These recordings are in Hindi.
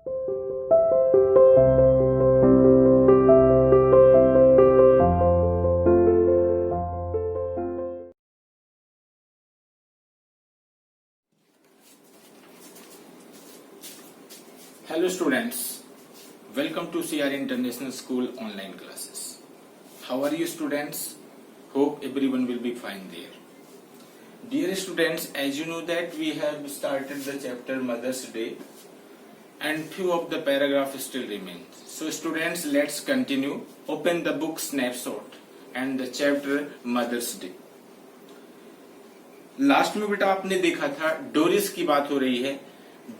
Hello students, welcome to CR International School online classes. How are you students? Hope everyone will be fine there. Dear students, as you know that we have started the chapter Mother's Day and few of the paragraphs still remain. So students, let's continue. Open the book snapshot and the chapter Mother's Day. Last में बेटा आपने देखा था डोरिस की बात हो रही है.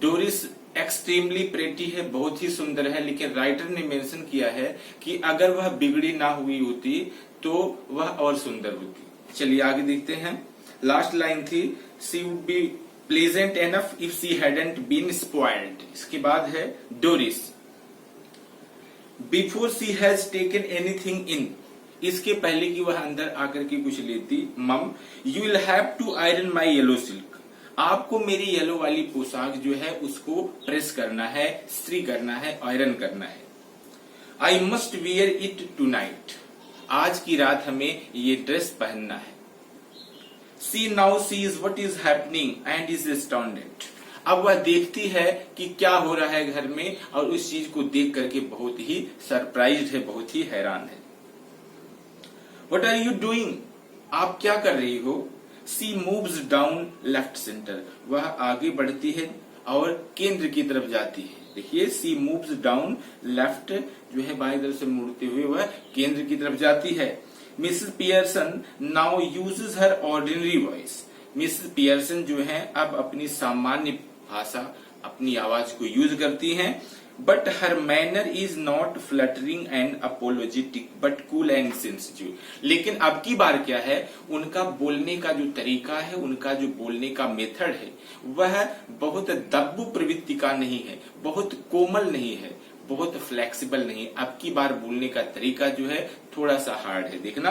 डोरिस एक्सट्रीमली प्रेटी है, बहुत ही सुंदर है, लेकिन राइटर ने मेंशन किया है कि अगर वह बिगड़ी ना हुई होती तो वह और सुंदर होती. चलिए आगे देखते हैं. लास्ट लाइन थी she would be pleasant enough if she hadn't been spoiled. इसके बाद है Doris before she has taken anything in. इसके पहले कि वह अंदर आकर के कुछ लेती. Mum you will have to iron my yellow silk. आपको मेरी येलो वाली पोशाक जो है उसको प्रेस करना है, इस्त्री करना है, आयरन करना है. I must wear it tonight. आज की रात हमें ये ड्रेस पहनना है. She now sees what is happening and is astounded. अब वह देखती है कि क्या हो रहा है घर में और उस चीज को देख करके बहुत ही सरप्राइज्ड है, बहुत ही हैरान है. What are you doing. आप क्या कर रही हो. She moves down left centre. वह आगे बढ़ती है और केंद्र की तरफ जाती है. देखिए सी मूव्स डाउन लेफ्ट जो है बाएं तरफ से मुड़ते हुए वह केंद्र की तरफ जाती है. मिसेस पियर्सन नाउ यूजेस हर ऑर्डिनरी वॉइस. मिसेस पियर्सन जो है अब अपनी सामान्य भाषा, अपनी आवाज को यूज करती हैं. But her manner is not fluttering and apologetic but cool and sensitive. लेकिन अब की बार क्या है, उनका बोलने का जो तरीका है, उनका जो बोलने का मेथड है वह बहुत दब्बू प्रवृत्ति का नहीं है, बहुत कोमल नहीं है, बहुत फ्लेक्सिबल नहीं. अब की बार बोलने का तरीका जो है थोड़ा सा हार्ड है. देखना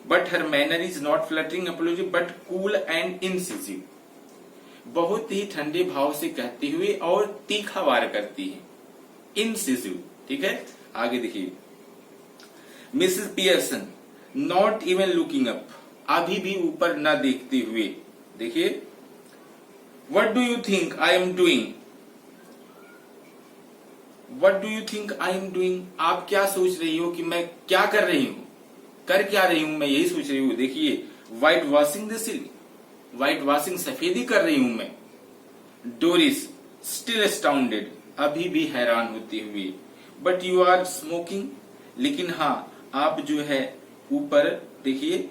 but her manner is not fluttering apologetic but cool and incisive. बहुत ही ठंडे भाव से कहते हुए और तीखा वार करती है. इंसिसिव. ठीक है, आगे देखिए. Mrs Pearson not even looking up. अभी भी ऊपर न देखते हुए. देखिए what do you think I am doing. What do you think I am doing. आप क्या सोच रही हो कि मैं क्या कर रही हूं, कर क्या रही हूं, मैं यही सोच रही हूं. देखिए white washing the silk. White washing सफेदी कर रही हूं मैं. Doris still astounded. अभी भी हैरान होते हुए. But you are smoking. लेकिन हाँ आप जो है ऊपर देखिए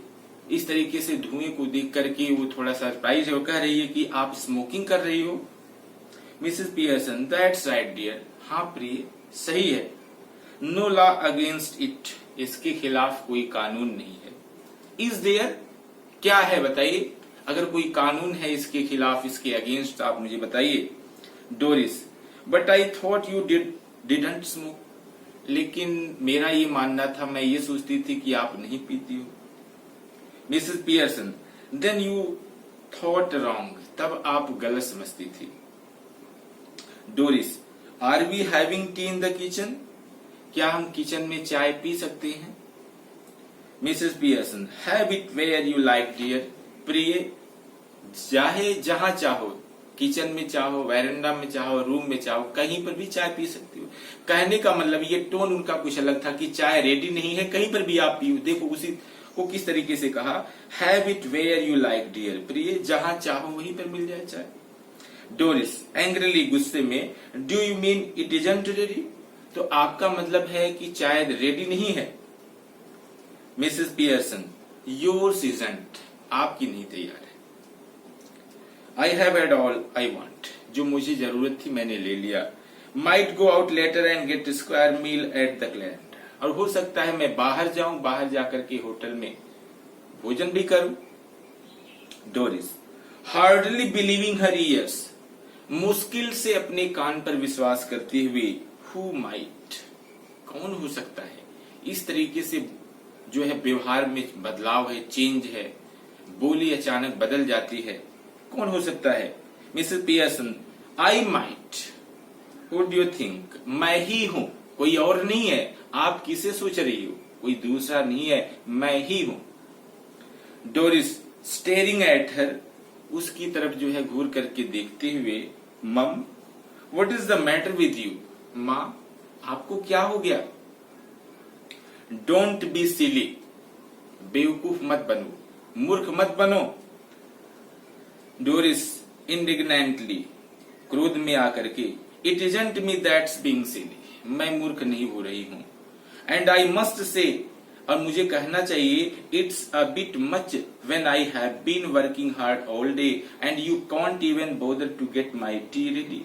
इस तरीके से धुएं को देख करके वो थोड़ा सरप्राइज है. वो कह रही है कि आप स्मोकिंग कर रही हो. Mrs Pearson that's right dear. हाँ प्रिय सही है. No law against it. इसके खिलाफ कोई कानून नहीं है. Is there. क्या है बताइए. अगर कोई कानून है इसके खिलाफ, इसके अगेंस्ट, आप मुझे बताइए. Doris but I thought you didn't smoke. लेकिन मेरा ये मानना था, मैं ये सोचती थी कि आप नहीं पीती हो. Mrs Pearson then you thought wrong. तब आप गलत समझती थी. Doris are we having tea in the kitchen. क्या हम किचन में चाय पी सकते हैं. Mrs Pearson have it where you like dear. प्रिय चाहे जहां चाहो, किचन में चाहो, वैरेंडा में चाहो, रूम में चाहो, कहीं पर भी चाय पी सकती हो. कहने का मतलब ये टोन उनका कुछ अलग था कि चाय रेडी नहीं है, कहीं पर भी आप पियो. देखो उसी को किस तरीके से कहा. Have it where you like dear. प्रिय जहां चाहो वहीं पर मिल जाए चाय. डोरिस एंग्रीली गुस्से में do you mean it isn't ready. तो आपका मतलब है कि चाय रेडी नहीं है. Mrs Pearson yours isn't. आपकी नहीं तैयार है. I have had all I want. जो मुझे जरूरत थी मैंने ले लिया. Might go out later and get square meal at the Clarendon. और हो सकता है मैं बाहर जाऊं, बाहर जाकर के होटल में भोजन भी करूं. डोरिस हार्डली बिलीविंग हर ईयर्स. मुश्किल से अपने कान पर विश्वास करते हुए. Who might. कौन हो सकता है. इस तरीके से जो है व्यवहार में बदलाव है, चेंज है, बोली अचानक बदल जाती है. कौन हो सकता है. Mrs Pearson I might. Who do you think? मैं ही हूं, कोई और नहीं है। आप किसे सोच रही हो? कोई दूसरा नहीं है, मैं ही हूं। डोरिस स्टेरिंग एट हर, उसकी तरफ जो है घूर करके देखते हुए, मम what is the matter with you? मां आपको क्या हो गया? डोंट बी सिली, बेवकूफ मत बनो, मूर्ख मत बनो। डोरिस इंडिग्नेंटली, क्रोध में आकर के, it isn't me that's being silly, मैं मूर्ख नहीं हो रही हूं। एंड आई मस्ट से, और मुझे कहना चाहिए, it's a bit much when I have been working hard all day and you can't even bother to get my tea ready,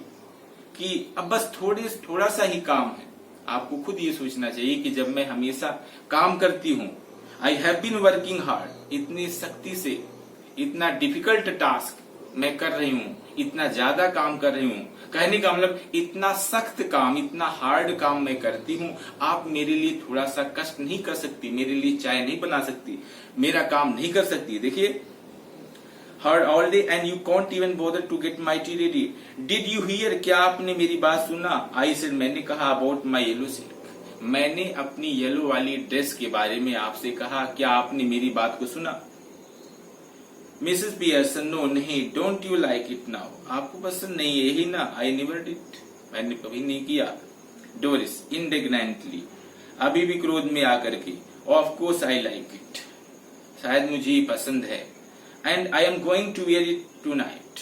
कि अब बस थोड़ा सा ही काम है। आपको खुद ये सोचना चाहिए कि जब मैं हमेशा काम करती हूं, I have been working hard, इतनी सख्ती से, इतना डिफिकल्ट टास्क मैं कर रही हूं, इतना ज्यादा काम कर रही हूं, कहने का मतलब इतना सख्त काम, इतना हार्ड काम मैं करती हूं, आप मेरे लिए थोड़ा सा कष्ट नहीं कर सकती, मेरे लिए चाय नहीं बना सकती, मेरा काम नहीं कर सकती। देखिए, hard all day and you can't even bother to get my tea ready. Did you hear? क्या आपने मेरी बात सुना? I said, मैंने कहा about my yellow silk. मैंने अपनी येलो वाली ड्रेस के बारे में आपसे कहा, क्या आपने मेरी बात को सुना? मिसेस पियर्सन, नो नहीं, don't you like it now, आपको पसंद नहीं है ही ना? आई नेवर डिड, मैंने कभी नहीं किया। डोरिस इंडिग्नेंटली, अभी भी क्रोध में आकर के, of course I like it, शायद मुझे ही पसंद है। And I am going to wear it tonight,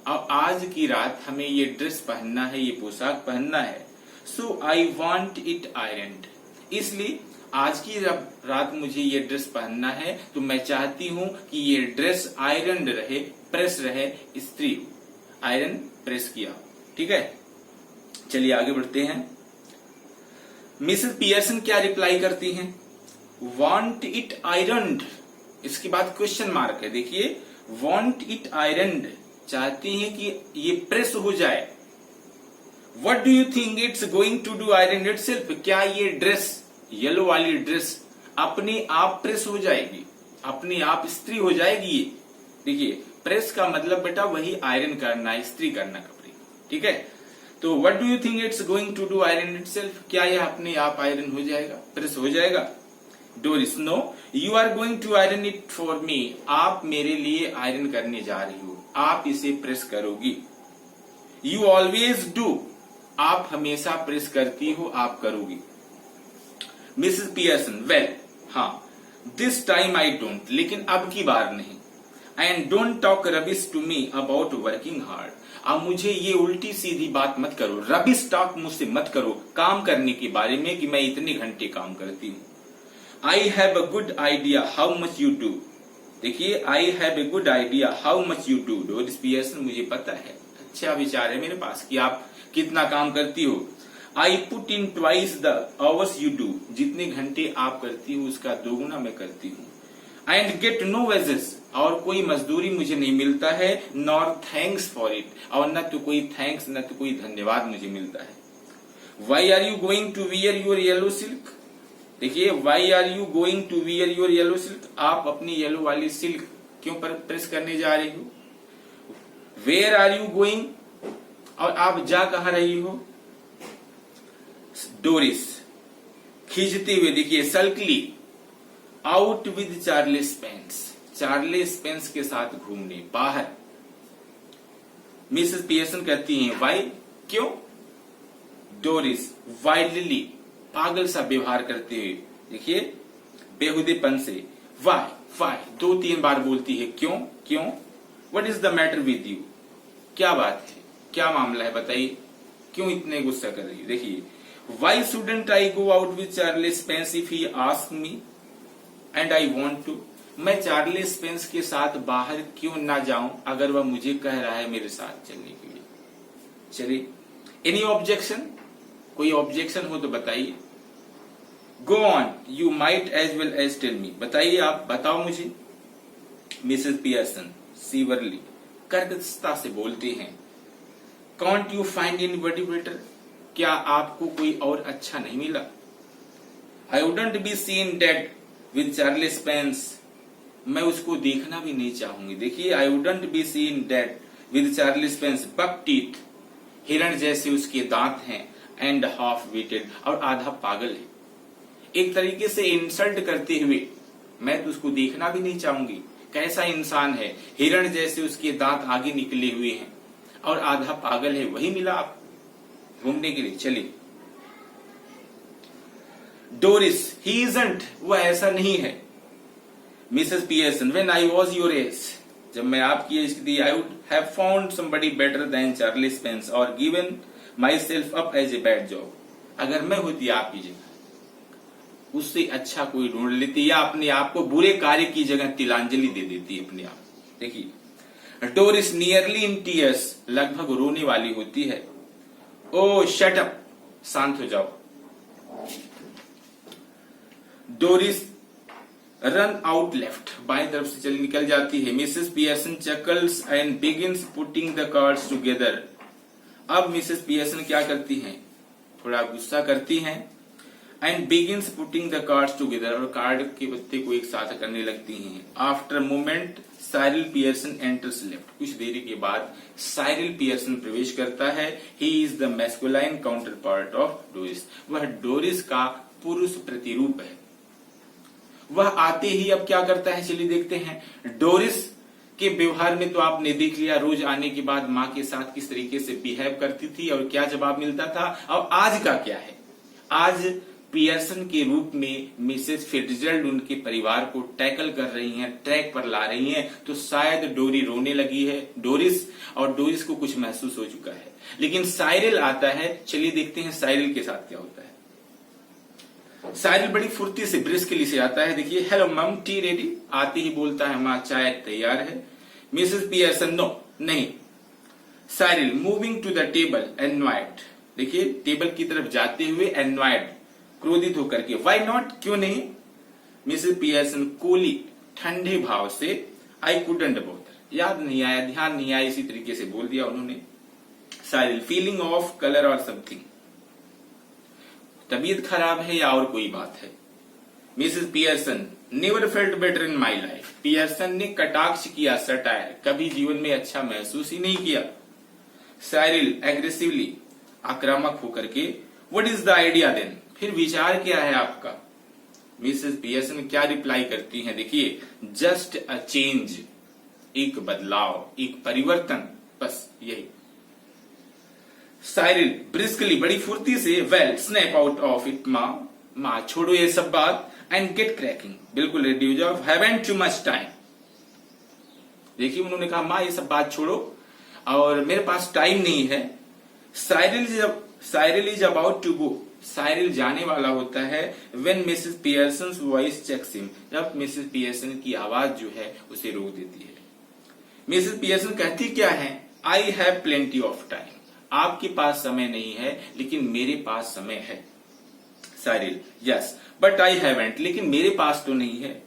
अब आज की रात हमें ये ड्रेस पहनना है, ये पोशाक पहनना है। सो आई वॉन्ट इट आयरन्ड, इसलिए आज की रात मुझे ये ड्रेस पहनना है, तो मैं चाहती हूं कि ये ड्रेस आयरन रहे, प्रेस रहे, इस्त्री, आयरन प्रेस किया। ठीक है, चलिए आगे बढ़ते हैं। मिसेस पियर्सन क्या रिप्लाई करती हैं? वॉन्ट इट आयरन्ड, इसके बाद क्वेश्चन मार्क है। देखिए, वॉन्ट इट आयरन्ड, चाहती हैं कि ये प्रेस हो जाए। What do you think it's going to do iron itself, क्या ये ड्रेस, येलो वाली ड्रेस अपने आप प्रेस हो जाएगी, अपने आप इस्त्री हो जाएगी? ये देखिए, प्रेस का मतलब बेटा वही आयरन करना, इस्त्री करना कपड़े। ठीक है, तो what do you think it's going to do iron itself, क्या यह अपने आप आयरन हो जाएगा, प्रेस हो जाएगा? Doris, no, you are going to iron it for me, आप मेरे लिए आयरन करने जा रही हो, आप इसे प्रेस करोगी। यू ऑलवेज डू, आप हमेशा प्रेस करती हो, आप करोगी। मिसेस पियर्सन, वेल, हाँ, दिस टाइम आई डोंट, लेकिन अब की बार नहीं। And don't talk rubbish to me about working hard, अब मुझे ये उल्टी सीधी बात मत करो, रबिश टॉक मुझसे मत करो काम करने के बारे में कि मैं इतने घंटे काम करती हूँ। I have a good idea how much you do, देखिए, I have a good idea how much you do. Doris Pearson, मुझे पता है, अच्छा विचार है मेरे पास कि आप कितना काम करती हो। I put in twice the hours you do, जितने घंटे आप करती हो उसका दोगुना मैं करती हूँ। एंड गेट नो वेजेस, और कोई मजदूरी मुझे नहीं मिलता है, नॉर थैंक्स फॉर इट, और न तो कोई थैंक्स, न तो कोई धन्यवाद मुझे मिलता है। Why are you going to wear your yellow silk, देखिए, why are you going to wear your yellow silk, आप अपनी येलो वाली सिल्क क्यों प्रेस करने जा रही हो? वेयर आर यू गोइंग, और आप जा कहा रही हो? डोरिस खींचते हुए, देखिए, sulkily, out with Charles Pence, Charles Pence के साथ घूमने बाहर। मिसेस पियर्सन कहती हैं, वाई, क्यों? डोरिस वाइल्डली, पागल सा व्यवहार करते हुए, देखिए, बेहुदेपन से, वाई वाई 2-3 बार बोलती है, क्यों क्यों? What is the matter with you, क्या बात है, क्या मामला है, बताइए, क्यों इतने गुस्सा कर रही है? देखिए, why shouldn't I go out with Charles Pence if he ask me and I want to, मैं चार्लेस पेंस के साथ बाहर क्यों ना जाऊं अगर वह मुझे कह रहा है मेरे साथ चलने के लिए? चलिए, एनी ऑब्जेक्शन, कोई ऑब्जेक्शन हो तो बताइए। Go on, you might as well as tell me, बताइए, आप बताओ मुझे। मिसेस पियर्सन सीवरली, कर्कशता से बोलते हैं, can't you find anybody better, क्या आपको कोई और अच्छा नहीं मिला? I wouldn't be seen dead with Charles Pence, मैं उसको देखना भी नहीं चाहूंगी। देखिए, I wouldn't be seen dead with Charles Pence buck teeth, हिरण जैसे उसके दांत हैं, एंड हाफ वेटेड, और आधा पागल है। एक तरीके से इंसल्ट करते हुए, मैं तो उसको देखना भी नहीं चाहूंगी, कैसा इंसान है, हिरण जैसे उसके दांत आगे निकले हुए हैं और आधा पागल है। वही मिला आप घूमने के लिए। चलिए, डोरिस, ही इजंट, वह ऐसा नहीं है। Mrs Pearson, when I was your age, जब मैं आपकी एज की थी, I would have found somebody better than Charlie Spence और given myself up as a bad job. अगर मैं होती आपकी जगह, उससे अच्छा कोई ढूंढ लेती या अपने आप को बुरे कार्य की जगह तिलांजलि दे देती अपने आप। देखिए, डोरिस नियरली इन टीयर्स, लगभग रोने वाली होती है। ओ शट अप, शांत हो जाओ। डोरिस रन आउट लेफ्ट, बाएं तरफ से चल निकल जाती है। Mrs Pearson chuckles and begins putting the cards together. अब मिसेस पियर्सन क्या करती हैं, थोड़ा गुस्सा करती हैं, and begins putting the cards together, और कार्ड के पत्ते को एक साथ करने लगती हैं। After moment Cyril Pearson enters left, कुछ देरी के बाद साइरिल पियर्सन प्रवेश करता है। He is the masculine counter part of Doris, वह डोरिस का पुरुष प्रतिरूप है। वह आते ही अब क्या करता है, चलिए देखते हैं। डोरिस के व्यवहार में तो आपने देख लिया, रोज आने के बाद माँ के साथ किस तरीके से बिहेव करती थी और क्या जवाब मिलता था। और आज का क्या है, आज पियर्सन के रूप में मिसेस फिट्जरल्ड उनके परिवार को टैकल कर रही हैं, ट्रैक पर ला रही हैं। तो शायद डोरी रोने लगी है, डोरिस, और डोरिस को कुछ महसूस हो चुका है। लेकिन साइरिल आता है, चलिए देखते हैं साइरिल के साथ क्या होता है। साइरिल बड़ी फुर्ती से ब्रिस्कली से आता है। देखिए, हेलो मम, टी रेडी। आते ही बोलता है, माँ चाय तैयार है। मिसेस पियर्सन, नो, नहीं। Cyril moving to the table, envied. देखिए, टेबल की तरफ जाते हुए एनवाइड, क्रोधित होकर के, वाई नॉट, क्यों नहीं। मिसेस पियर्सन कूली, ठंडे भाव से, आई कुडंट बॉदर, याद नहीं आया, ध्यान नहीं आया, इसी तरीके से बोल दिया उन्होंने। साइरिल, फीलिंग ऑफ कलर और समथिंग, तबीयत खराब है या और कोई बात है। Mrs Pearson, never felt better in my life. Pearson ने कटाक्ष किया, सटायर, कभी जीवन में अच्छा महसूस ही नहीं किया। साइरिल एग्रेसिवली, आक्रामक होकर के, what is the idea then, फिर विचार क्या है आपका। मिसेस पियर्सन क्या रिप्लाई करती हैं, देखिए, जस्ट अ चेंज, एक बदलाव, एक परिवर्तन, बस यही। साइरिल ब्रिस्कली, बड़ी फुर्ती से, well snap out of it माँ छोड़ो ये सब बात, एंड गेट क्रैकिंग, बिल्कुल रेडी हो जाओ, हैवंट टू मच टाइम। देखिए, उन्होंने कहा, माँ ये सब बात छोड़ो और मेरे पास टाइम नहीं है। Cyril is about to go, Cyril जाने वाला होता है। When Mrs Pearson voice checks him, जब मिसेस पियर्सन की आवाज जो है उसे रोक देती है। मिसेस पियर्सन कहती क्या है, I have plenty of time, आपके पास समय नहीं है लेकिन मेरे पास समय है। Cyril, yes but I haven't, लेकिन मेरे पास तो नहीं है।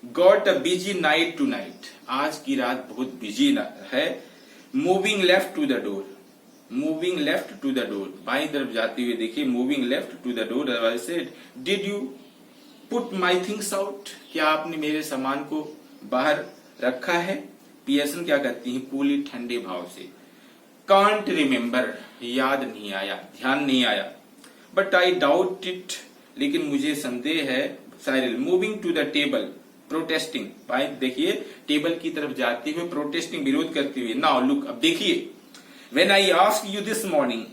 Got a busy night tonight, आज की रात बहुत बिजी है। Moving left to the door, moving left to the door, बाई तरफ जाते हुए, देखिए, moving left to the door. I said, did you put my things out, क्या आपने मेरे सामान को बाहर रखा है। पियर्सन क्या कहती है, कूली, ठंडे भाव से, कांट रिमेम्बर, याद नहीं आया, ध्यान नहीं आया। बट आई डाउट इट, लेकिन मुझे संदेह है। Cyril moving to the table, protesting, भाई देखिए, टेबल की तरफ जाते हुए, प्रोटेस्टिंग, विरोध करते हुए। नाउ लुक, अब देखिए, when I asked you this morning,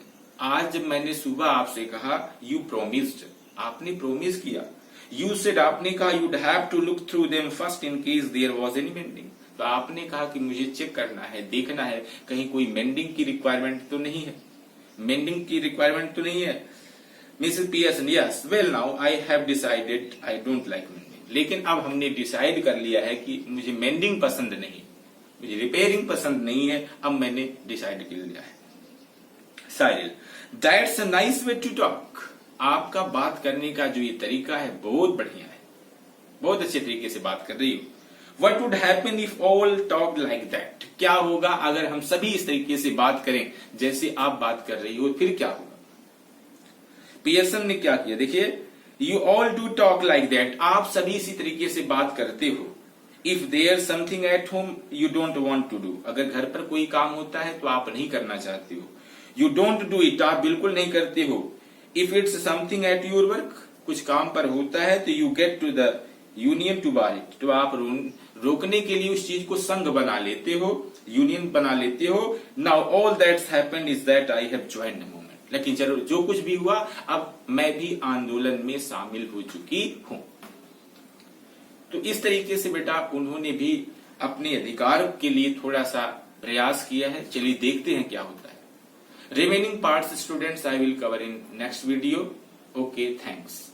आज जब मैंने सुबह आपसे कहा, यू प्रोमिस्ड, आपने प्रोमिस किया। यू सेड, आपने कहा, you'd have to look through them first in case there was any mending, तो आपने कहा कि मुझे चेक करना है, देखना है, कहीं कोई मेंडिंग की रिक्वायरमेंट तो नहीं है, मेंडिंग की रिक्वायरमेंट तो नहीं है। Mrs Pearson, yes, well now I have decided I don't like mending, लेकिन अब हमने डिसाइड कर लिया है कि मुझे मेंडिंग पसंद नहीं, मुझे रिपेयरिंग पसंद नहीं है, अब मैंने डिसाइड कर लिया है। Cyril, that's a nice way to talk, आपका बात करने का जो ये तरीका है बहुत बढ़िया है, बहुत अच्छे तरीके से बात कर रही हो। What would happen if all talked like that? क्या होगा अगर हम सभी इस तरीके से बात करें जैसे आप बात कर रही हो, फिर क्या होगा। पियर्सन ने क्या किया, देखिए, you all do talk like that, आप सभी इसी तरीके से बात करते हो। If there something at home you don't want to do, अगर घर पर कोई काम होता है तो आप नहीं करना चाहते हो। यू डोंट डू इट, आप बिल्कुल नहीं करते हो। If it's something at your work, कुछ काम पर होता है तो you get to the union to bar it, तो आप रोकने के लिए उस चीज को संघ बना लेते हो, यूनियन बना लेते हो। Now all that's happened is that I have joined the movement, लेकिन चलो जो कुछ भी हुआ अब मैं भी आंदोलन में शामिल हो चुकी हूं। तो इस तरीके से बेटा उन्होंने भी अपने अधिकार के लिए थोड़ा सा प्रयास किया है। चलिए देखते हैं क्या होता है। Remaining parts students I will cover in next video. Okay, thanks.